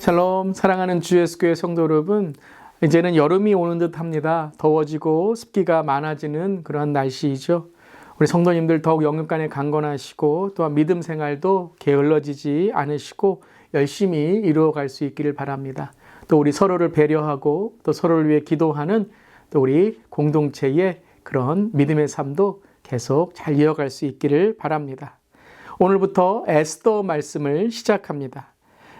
샬롬, 사랑하는 주 예수교회 성도 여러분, 이제는 여름이 오는 듯 합니다. 더워지고 습기가 많아지는 그런 날씨이죠. 우리 성도님들 더욱 영육간에 강건하시고 또한 믿음 생활도 게을러지지 않으시고 열심히 이루어갈 수 있기를 바랍니다. 또 우리 서로를 배려하고 또 서로를 위해 기도하는 또 우리 공동체의 그런 믿음의 삶도 계속 잘 이어갈 수 있기를 바랍니다. 오늘부터 에스더 말씀을 시작합니다.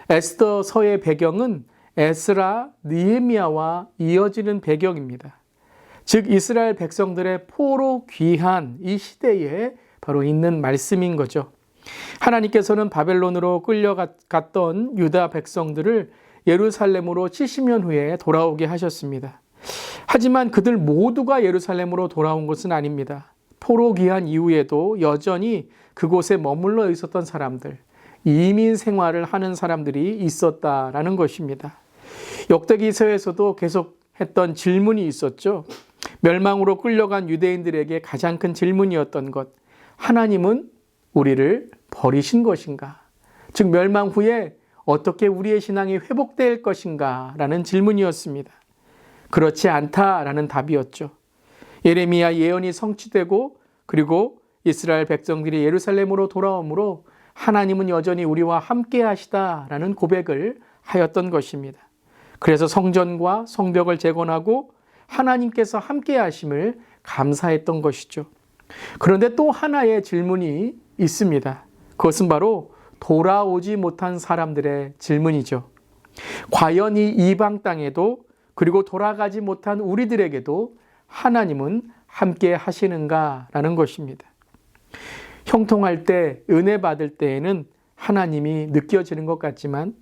에스더서의 배경은 에스라, 느헤미야와 이어지는 배경입니다. 즉 이스라엘 백성들의 포로 귀한 이 시대에 바로 있는 말씀인 거죠. 하나님께서는 바벨론으로 끌려갔던 유다 백성들을 예루살렘으로 70년 후에 돌아오게 하셨습니다. 하지만 그들 모두가 예루살렘으로 돌아온 것은 아닙니다. 포로 귀한 이후에도 여전히 그곳에 머물러 있었던 사람들, 이민 생활을 하는 사람들이 있었다라는 것입니다. 역대기서에서도 계속했던 질문이 있었죠. 멸망으로 끌려간 유대인들에게 가장 큰 질문이었던 것, 하나님은 우리를 버리신 것인가? 즉 멸망 후에 어떻게 우리의 신앙이 회복될 것인가? 라는 질문이었습니다. 그렇지 않다라는 답이었죠. 예레미야 예언이 성취되고 그리고 이스라엘 백성들이 예루살렘으로 돌아오므로 하나님은 여전히 우리와 함께 하시다라는 고백을 하였던 것입니다. 그래서 성전과 성벽을 재건하고 하나님께서 함께 하심을 감사했던 것이죠. 그런데 또 하나의 질문이 있습니다. 그것은 바로 돌아오지 못한 사람들의 질문이죠. 과연 이 이방 땅에도 그리고 돌아가지 못한 우리들에게도 하나님은 함께 하시는가라는 것입니다. 형통할 때, 은혜 받을 때에는 하나님이 느껴지는 것 같지만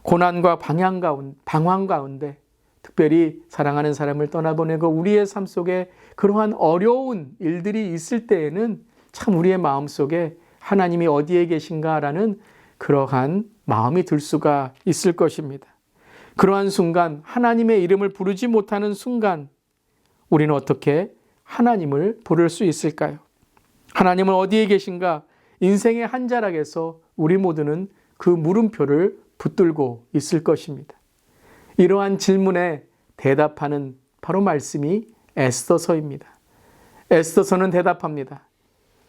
고난과 방황 가운데 특별히 사랑하는 사람을 떠나보내고 우리의 삶 속에 그러한 어려운 일들이 있을 때에는 참 우리의 마음속에 하나님이 어디에 계신가라는 그러한 마음이 들 수가 있을 것입니다. 그러한 순간, 하나님의 이름을 부르지 못하는 순간 우리는 어떻게 하나님을 부를 수 있을까요? 하나님은 어디에 계신가? 인생의 한 자락에서 우리 모두는 그 물음표를 붙들고 있을 것입니다. 이러한 질문에 대답하는 바로 말씀이 에스더서입니다. 에스더서는 대답합니다.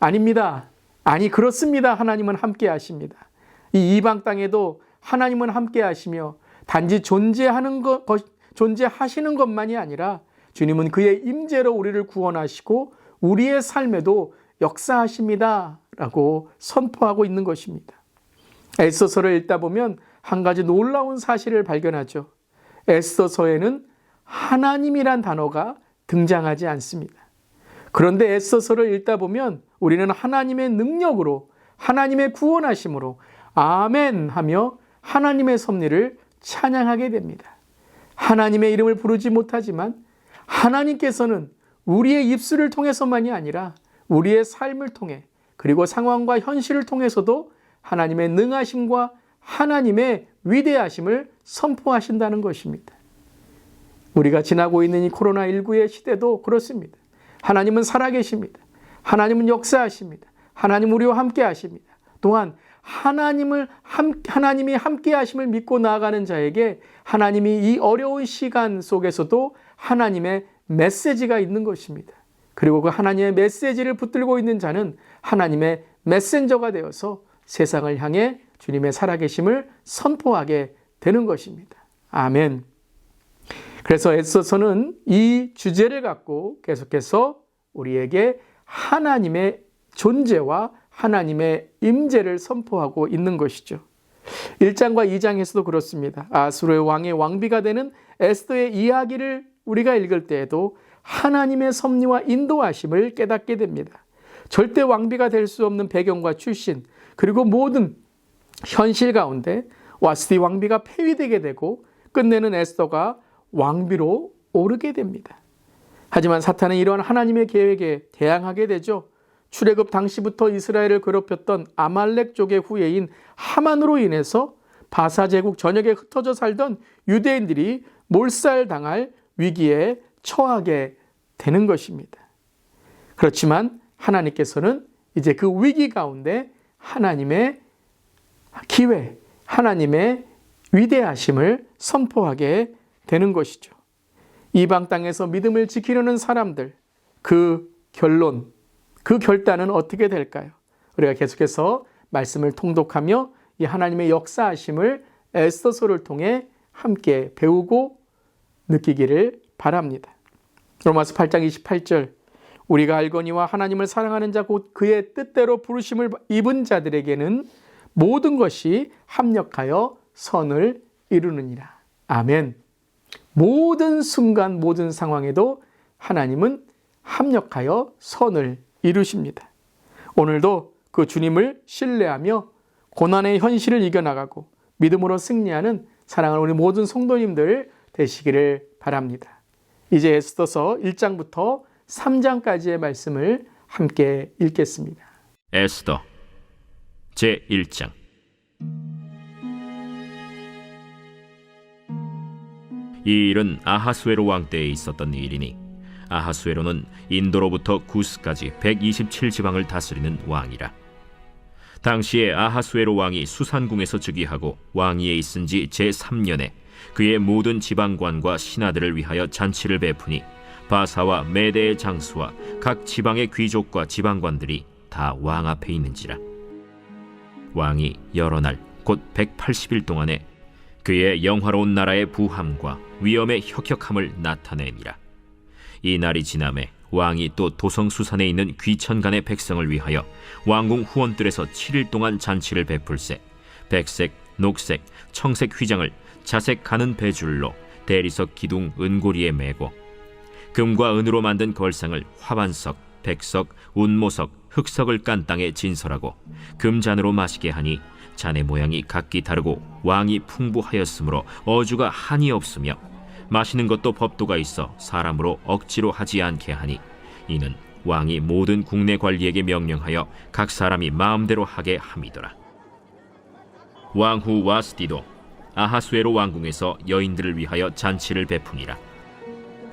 아닙니다. 아니 그렇습니다. 하나님은 함께 하십니다. 이 이방 땅에도 하나님은 함께 하시며 단지 존재하시는 것만이 아니라 주님은 그의 임재로 우리를 구원하시고 우리의 삶에도 역사하십니다. 라고 선포하고 있는 것입니다. 에스더서를 읽다 보면 한 가지 놀라운 사실을 발견하죠. 에스더서에는 하나님이란 단어가 등장하지 않습니다. 그런데 에스더서를 읽다 보면 우리는 하나님의 능력으로, 하나님의 구원하심으로 아멘 하며 하나님의 섭리를 찬양하게 됩니다. 하나님의 이름을 부르지 못하지만 하나님께서는 우리의 입술을 통해서만이 아니라 우리의 삶을 통해 그리고 상황과 현실을 통해서도 하나님의 능하심과 하나님의 위대하심을 선포하신다는 것입니다. 우리가 지나고 있는 이 코로나19의 시대도 그렇습니다. 하나님은 살아계십니다. 하나님은 역사하십니다. 하나님 우리와 함께 하십니다. 또한 하나님이 함께 하심을 믿고 나아가는 자에게 하나님이 이 어려운 시간 속에서도 하나님의 메시지가 있는 것입니다. 그리고 그 하나님의 메시지를 붙들고 있는 자는 하나님의 메신저가 되어서 세상을 향해 주님의 살아계심을 선포하게 되는 것입니다. 아멘. 그래서 에스더서는 이 주제를 갖고 계속해서 우리에게 하나님의 존재와 하나님의 임재를 선포하고 있는 것이죠. 1장과 2장에서도 그렇습니다. 아수르의 왕의 왕비가 되는 에스더의 이야기를 우리가 읽을 때에도 하나님의 섭리와 인도하심을 깨닫게 됩니다. 절대 왕비가 될 수 없는 배경과 출신 그리고 모든 현실 가운데 와스디 왕비가 폐위되게 되고 끝내는 에스더가 왕비로 오르게 됩니다. 하지만 사탄은 이러한 하나님의 계획에 대항하게 되죠. 출애굽 당시부터 이스라엘을 괴롭혔던 아말렉 족의 후예인 하만으로 인해서 바사 제국 전역에 흩어져 살던 유대인들이 몰살당할 위기에 처하게 되는 것입니다. 그렇지만 하나님께서는 이제 그 위기 가운데 하나님의 기회, 하나님의 위대하심을 선포하게 되는 것이죠. 이방 땅에서 믿음을 지키려는 사람들, 그 결론, 그 결단은 어떻게 될까요? 우리가 계속해서 말씀을 통독하며 이 하나님의 역사하심을 에스더서를 통해 함께 배우고 느끼기를 바랍니다. 로마서 8장 28절, 우리가 알거니와 하나님을 사랑하는 자 곧 그의 뜻대로 부르심을 입은 자들에게는 모든 것이 합력하여 선을 이루느니라. 아멘. 모든 순간 모든 상황에도 하나님은 합력하여 선을 이루십니다. 오늘도 그 주님을 신뢰하며 고난의 현실을 이겨나가고 믿음으로 승리하는 사랑하는 우리 모든 성도님들 되시기를 바랍니다. 이제 에스더서 1장부터 3장까지의 말씀을 함께 읽겠습니다. 에스더 제1장. 이 일은 아하수에로 왕 때에 있었던 일이니 아하수에로는 인도로부터 구스까지 127지방을 다스리는 왕이라. 당시에 아하수에로 왕이 수산궁에서 즉위하고 왕위에 있은 지 제3년에 그의 모든 지방관과 신하들을 위하여 잔치를 베푸니 바사와 메대의 장수와 각 지방의 귀족과 지방관들이 다 왕 앞에 있는지라. 왕이 여러 날 곧 180일 동안에 그의 영화로운 나라의 부함과 위엄의 혁혁함을 나타내니라. 이 날이 지남에 왕이 또 도성수산에 있는 귀천간의 백성을 위하여 왕궁 후원들에서 7일 동안 잔치를 베풀세 백색, 녹색, 청색 휘장을 자색 가는 배줄로 대리석 기둥 은고리에 매고 금과 은으로 만든 걸상을 화반석, 백석, 운모석, 흑석을 깐 땅에 진설하고 금잔으로 마시게 하니 잔의 모양이 각기 다르고 왕이 풍부하였으므로 어주가 한이 없으며 마시는 것도 법도가 있어 사람으로 억지로 하지 않게 하니 이는 왕이 모든 국내 관리에게 명령하여 각 사람이 마음대로 하게 함이더라. 왕후 와스디도 아하수에로 왕궁에서 여인들을 위하여 잔치를 베푸니라.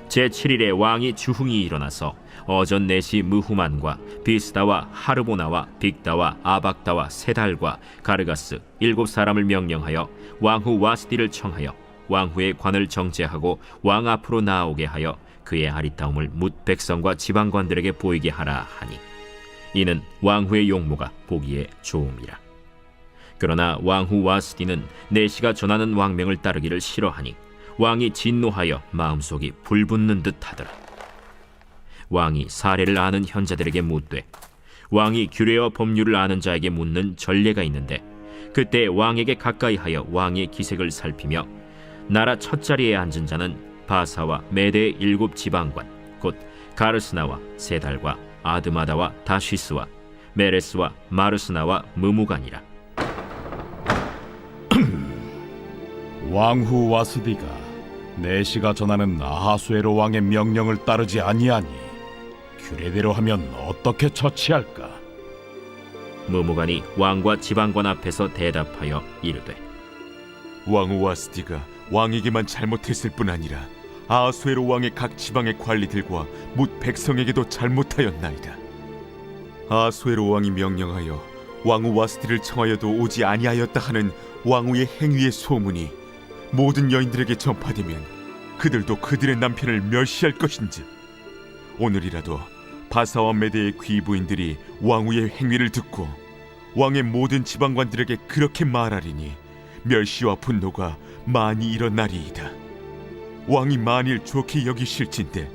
제7일에 왕이 주흥이 일어나서 어전 내시 무후만과 비스다와 하르보나와 빅다와 아박다와 세달과 가르가스 7사람을 명령하여 왕후 와스디를 청하여 왕후의 관을 정제하고 왕 앞으로 나오게 하여 그의 아리따움을 뭇 백성과 지방관들에게 보이게 하라 하니 이는 왕후의 용모가 보기에 좋음이라. 그러나 왕후 와스디는 내시가 전하는 왕명을 따르기를 싫어하니 왕이 진노하여 마음속이 불붙는 듯 하더라. 왕이 사례를 아는 현자들에게 묻되 왕이 규례와 법률을 아는 자에게 묻는 전례가 있는데 그때 왕에게 가까이하여 왕의 기색을 살피며 나라 첫자리에 앉은 자는 바사와 메대의 7지방관 곧 가르스나와 세달과 아드마다와 다시스와 메레스와 마르스나와 무무간이라. 왕후 와스디가 내시가 전하는 아하수에로 왕의 명령을 따르지 아니하니 규례대로 하면 어떻게 처치할까? 무무간이 왕과 지방관 앞에서 대답하여 이르되 왕후 와스디가 왕에게만 잘못했을 뿐 아니라 아하수에로 왕의 각 지방의 관리들과 뭇 백성에게도 잘못하였나이다. 아하수에로 왕이 명령하여 왕후 와스디를 청하여도 오지 아니하였다 하는 왕후의 행위의 소문이 모든 여인들에게 전파되면 그들도 그들의 남편을 멸시할 것인즉 오늘이라도 바사와 메대의 귀부인들이 왕후의 행위를 듣고 왕의 모든 지방관들에게 그렇게 말하리니 멸시와 분노가 많이 일어나리이다. 왕이 만일 좋게 여기실진대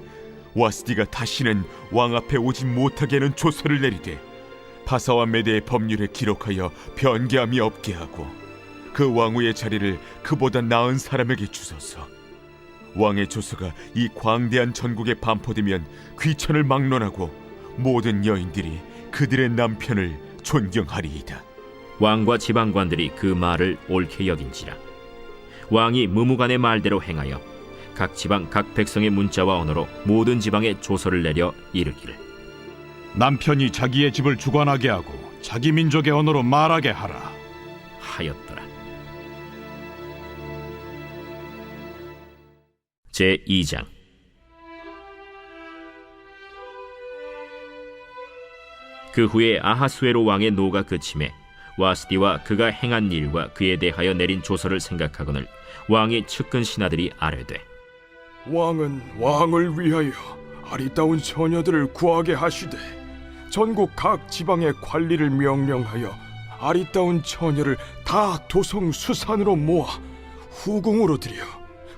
와스디가 다시는 왕 앞에 오지 못하게 하는 조서를 내리되 바사와 메대의 법률에 기록하여 변개함이 없게 하고 그 왕후의 자리를 그보다 나은 사람에게 주소서. 왕의 조서가 이 광대한 전국에 반포되면 귀천을 막론하고 모든 여인들이 그들의 남편을 존경하리이다. 왕과 지방관들이 그 말을 옳게 여긴지라. 왕이 무무간의 말대로 행하여 각 지방 각 백성의 문자와 언어로 모든 지방에 조서를 내려 이르기를 남편이 자기의 집을 주관하게 하고 자기 민족의 언어로 말하게 하라 하였더라. 제2장. 그 후에 아하수에로 왕의 노가 그침에 와스디와 그가 행한 일과 그에 대하여 내린 조서를 생각하거늘 왕의 측근 신하들이 아뢰되 왕은 왕을 위하여 아리따운 처녀들을 구하게 하시되 전국 각 지방의 관리를 명령하여 아리따운 처녀를 다 도성 수산으로 모아 후궁으로 들여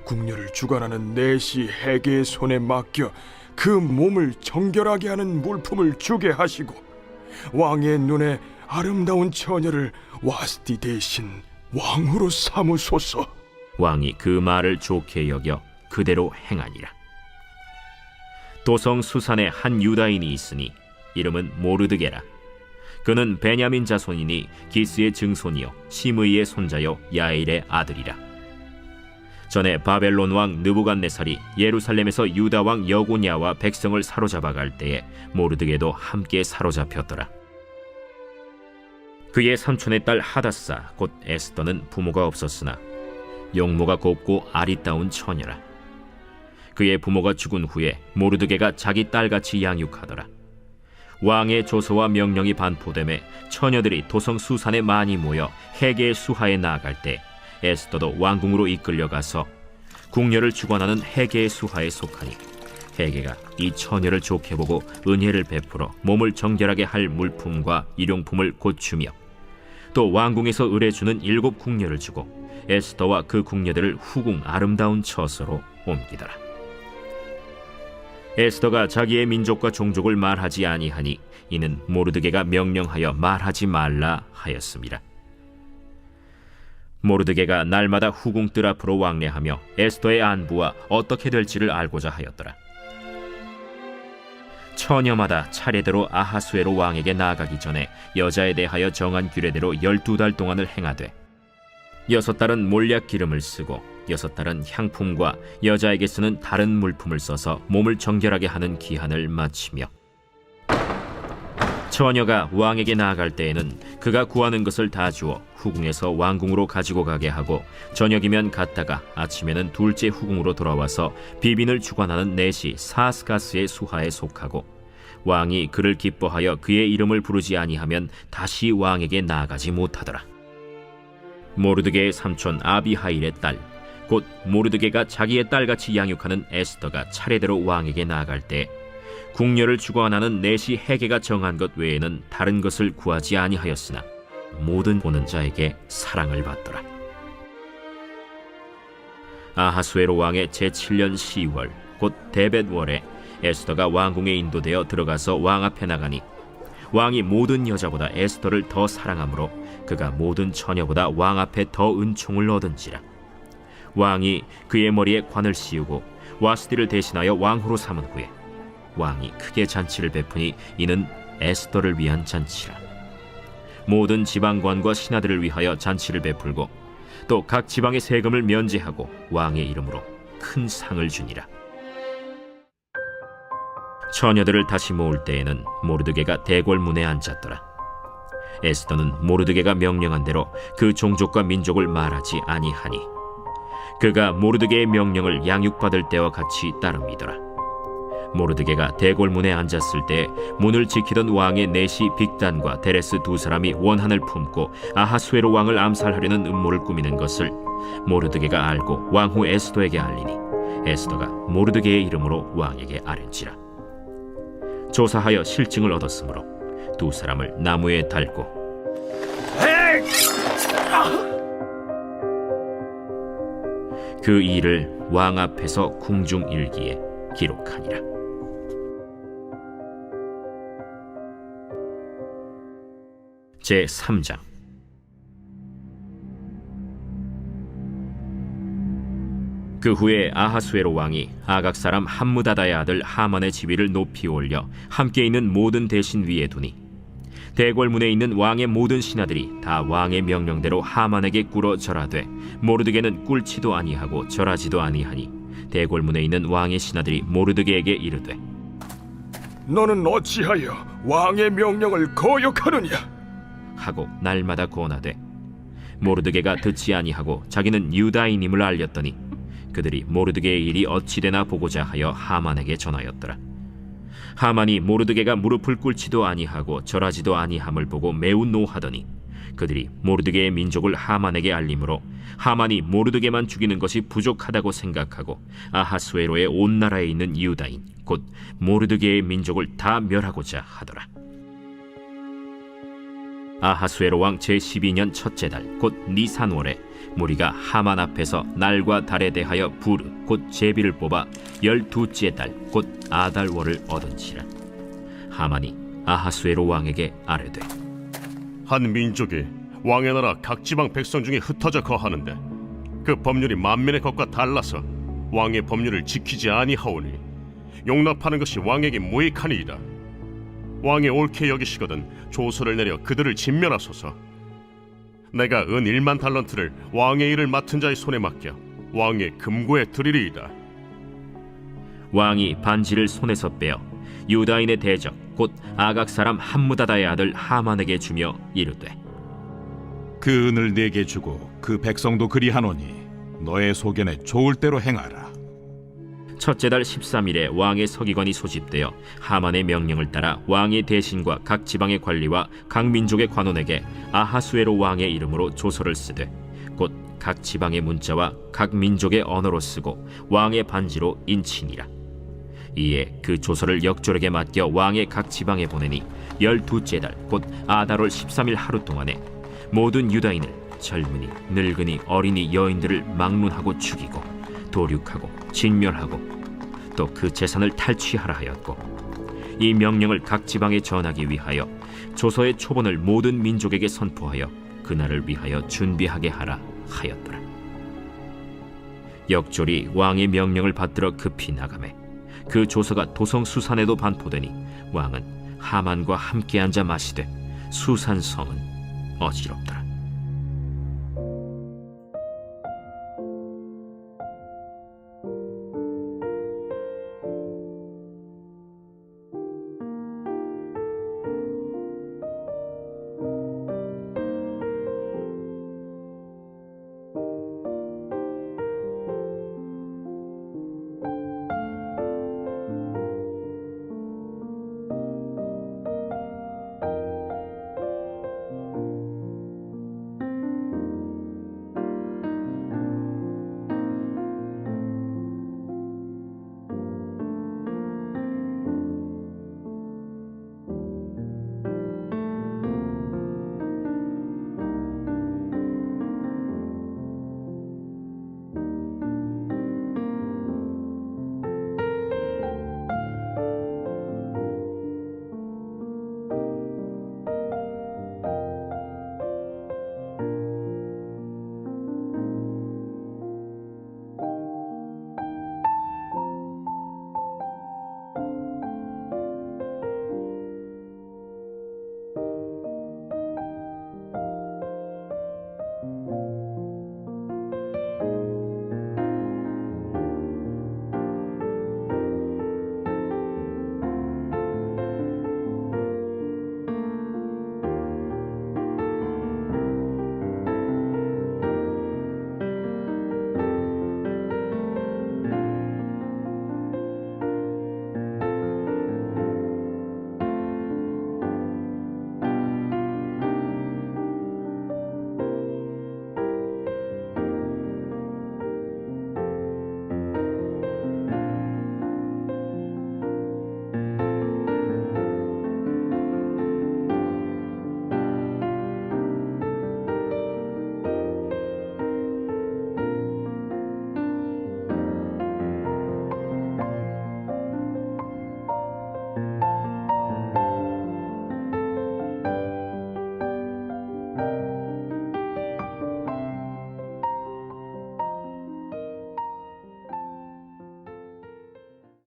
궁녀를 주관하는 내시 해계의 손에 맡겨 그 몸을 정결하게 하는 물품을 주게 하시고 왕의 눈에 아름다운 처녀를 와스디 대신 왕으로 삼으소서. 왕이 그 말을 좋게 여겨 그대로 행하니라. 도성 수산에 한 유다인이 있으니 이름은 모르드게라. 그는 베냐민 자손이니 기스의 증손이요 시므이의 손자요 야일의 아들이라. 전에 바벨론 왕 느부갓네살이 예루살렘에서 유다 왕 여고냐와 백성을 사로잡아 갈 때에 모르드게도 함께 사로잡혔더라. 그의 삼촌의 딸 하다사 곧 에스더는 부모가 없었으나 용모가 곱고 아리따운 처녀라. 그의 부모가 죽은 후에 모르드게가 자기 딸같이 양육하더라. 왕의 조서와 명령이 반포됨에 처녀들이 도성 수산에 많이 모여 해계의 수하에 나아갈 때 에스더도 왕궁으로 이끌려가서 궁녀를 주관하는 해계의 수하에 속하니 해계가 이 처녀를 좋게 보고 은혜를 베풀어 몸을 정결하게 할 물품과 일용품을 곧 주며 또 왕궁에서 의뢰주는 7 궁녀를 주고 에스더와 그 궁녀들을 후궁 아름다운 처소로 옮기더라. 에스더가 자기의 민족과 종족을 말하지 아니하니 이는 모르드게가 명령하여 말하지 말라 하였습니다. 모르드게가 날마다 후궁 뜰 앞으로 왕래하며 에스더의 안부와 어떻게 될지를 알고자 하였더라. 처녀마다 차례대로 아하수에로 왕에게 나아가기 전에 여자에 대하여 정한 규례대로 12달 동안을 행하되 6달은 몰약 기름을 쓰고 6달은 향품과 여자에게 쓰는 다른 물품을 써서 몸을 정결하게 하는 기한을 마치며 처녀가 왕에게 나아갈 때에는 그가 구하는 것을 다 주어 후궁에서 왕궁으로 가지고 가게 하고 저녁이면 갔다가 아침에는 둘째 후궁으로 돌아와서 비빈을 주관하는 내시 사스가스의 수하에 속하고 왕이 그를 기뻐하여 그의 이름을 부르지 아니하면 다시 왕에게 나아가지 못하더라. 모르드게의 삼촌 아비하일의 딸 곧 모르드게가 자기의 딸같이 양육하는 에스더가 차례대로 왕에게 나아갈 때 궁녀를 주관하는 내시 해계가 정한 것 외에는 다른 것을 구하지 아니하였으나 모든 보는 자에게 사랑을 받더라. 아하수에로 왕의 제7년 10월 곧 데벳월에 에스더가 왕궁에 인도되어 들어가서 왕 앞에 나가니 왕이 모든 여자보다 에스더를 더 사랑하므로 그가 모든 처녀보다 왕 앞에 더 은총을 얻은지라. 왕이 그의 머리에 관을 씌우고 와스디를 대신하여 왕후로 삼은 후에 왕이 크게 잔치를 베푸니 이는 에스더를 위한 잔치라. 모든 지방관과 신하들을 위하여 잔치를 베풀고 또 각 지방의 세금을 면제하고 왕의 이름으로 큰 상을 주니라. 처녀들을 다시 모을 때에는 모르드게가 대궐문에 앉았더라. 에스더는 모르드게가 명령한 대로 그 종족과 민족을 말하지 아니하니 그가 모르드게의 명령을 양육받을 때와 같이 따릅니더라. 모르드게가 대궐문에 앉았을 때 문을 지키던 왕의 내시 빅단과 데레스 2 사람이 원한을 품고 아하수에로 왕을 암살하려는 음모를 꾸미는 것을 모르드게가 알고 왕후 에스더에게 알리니 에스더가 모르드게의 이름으로 왕에게 아뢰니라. 조사하여 실증을 얻었으므로 2 사람을 나무에 달고 그 일을 왕 앞에서 궁중일기에 기록하니라. 제3장. 그 후에 아하수에로 왕이 아각 사람 함무다다의 아들 하만의 지위를 높이 올려 함께 있는 모든 대신 위에 두니 대궐문에 있는 왕의 모든 신하들이 다 왕의 명령대로 하만에게 꿇어 절하되 모르드게는 꿇지도 아니하고 절하지도 아니하니 대궐문에 있는 왕의 신하들이 모르드게에게 이르되 너는 어찌하여 왕의 명령을 거역하느냐? 하고 날마다 권하되 모르드게가 듣지 아니하고 자기는 유다인임을 알렸더니 그들이 모르드게의 일이 어찌되나 보고자 하여 하만에게 전하였더라. 하만이 모르드게가 무릎을 꿇지도 아니하고 절하지도 아니함을 보고 매우 노하더니 그들이 모르드게의 민족을 하만에게 알림으로 하만이 모르드게만 죽이는 것이 부족하다고 생각하고 아하수에로의 온 나라에 있는 유다인 곧 모르드게의 민족을 다 멸하고자 하더라. 아하수에로 왕 제12년 첫째 달 곧 니산월에 무리가 하만 앞에서 날과 달에 대하여 부르 곧 제비를 뽑아 12째 달 곧 아달월을 얻은지라. 하만이 아하수에로 왕에게 아뢰되 한 민족이 왕의 나라 각 지방 백성 중에 흩어져 거하는데 그 법률이 만민의 것과 달라서 왕의 법률을 지키지 아니하오니 용납하는 것이 왕에게 무익하니이다. 왕이 옳게 여기시거든 조서를 내려 그들을 진멸하소서. 내가 은 1만 달란트를 왕의 일을 맡은 자의 손에 맡겨 왕의 금고에 드리리이다. 왕이 반지를 손에서 빼어 유다인의 대적 곧 아각 사람 함무다다의 아들 하만에게 주며 이르되 그 은을 내게 주고 그 백성도 그리하노니 너의 소견에 좋을 대로 행하라. 첫째 달 13일에 왕의 서기관이 소집되어 하만의 명령을 따라 왕의 대신과 각 지방의 관리와 각 민족의 관원에게 아하수에로 왕의 이름으로 조서를 쓰되 곧 각 지방의 문자와 각 민족의 언어로 쓰고 왕의 반지로 인치니라. 이에 그 조서를 역졸에게 맡겨 왕의 각 지방에 보내니 12째 달 곧 아달월 13일 하루 동안에 모든 유다인을 젊은이 늙은이 어린이 여인들을 막론하고 죽이고 도륙하고 진멸하고 또 그 재산을 탈취하라 하였고 이 명령을 각 지방에 전하기 위하여 조서의 초본을 모든 민족에게 선포하여 그날을 위하여 준비하게 하라 하였더라. 역졸이 왕의 명령을 받들어 급히 나가매 그 조서가 도성 수산에도 반포되니 왕은 하만과 함께 앉아 마시되 수산 성은 어지럽더라.